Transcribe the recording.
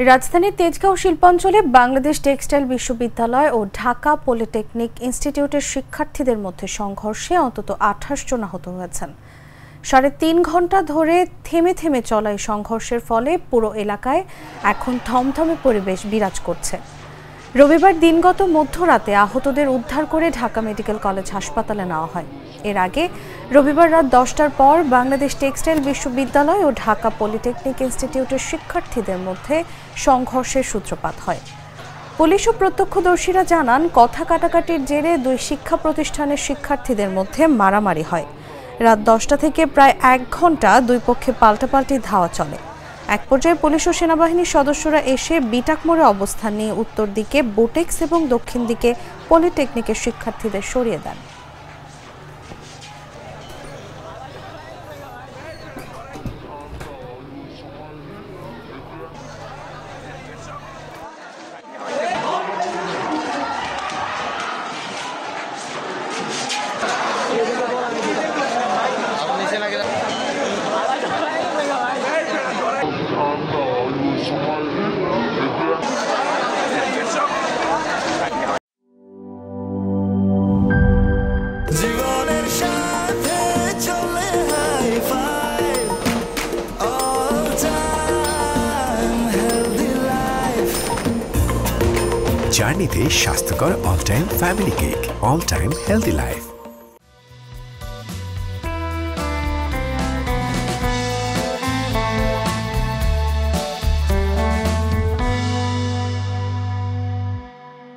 রাজধানীর তেজগাঁও শিল্পাঞ্চলে বাংলাদেশ টেক্সটাইল বিশ্ববিদ্যালয় ও ঢাকা পলিটেকনিক ইনস্টিটিউটের শিক্ষার্থীদের মধ্যে সংঘর্ষে অন্তত ২৮ জন আহত হয়েছেন। ৩.৫ ঘন্টা ধরে থেমে থেমে চলা এই সংঘর্ষের ফলে পুরো এলাকায় এখন থমথমে পরিবেশ বিরাজ করছে। রবিবার দিনগত মধ্যরাতে আহতদের উদ্ধার করে ঢাকা মেডিকেল কলেজ হাসপাতালে নেওয়া হয়। এর আগে রবিবার রাত ১০টার পর বাংলাদেশ টেক্সটাইল বিশ্ববিদ্যালয় ও ঢাকা পলিটেকনিক ইনস্টিটিউটের শিক্ষার্থীদের মধ্যে সংঘর্ষের সূত্রপাত হয়। পুলিশ ও প্রত্যক্ষদর্শীরা জানান, কথা কাটাকাটির জেরে দুই শিক্ষা প্রতিষ্ঠানের শিক্ষার্থীদের মধ্যে মারামারি হয়। রাত ১০টা থেকে প্রায় ১ ঘন্টা দুই পক্ষে পাল্টাপাল্টি ধাওয়া চলে। এক পর্যায়ে পুলিশ ও সেনাবাহিনীর সদস্যরা এসে বিটাক মোড়ে অবস্থান নিয়ে উত্তর দিকে বুটেক্স এবং দক্ষিণ দিকে পলিটেকনিকের শিক্ষার্থীদের সরিয়ে দেন। জার্নিতে স্বাস্থ্যকর all time family cake, all time healthy life.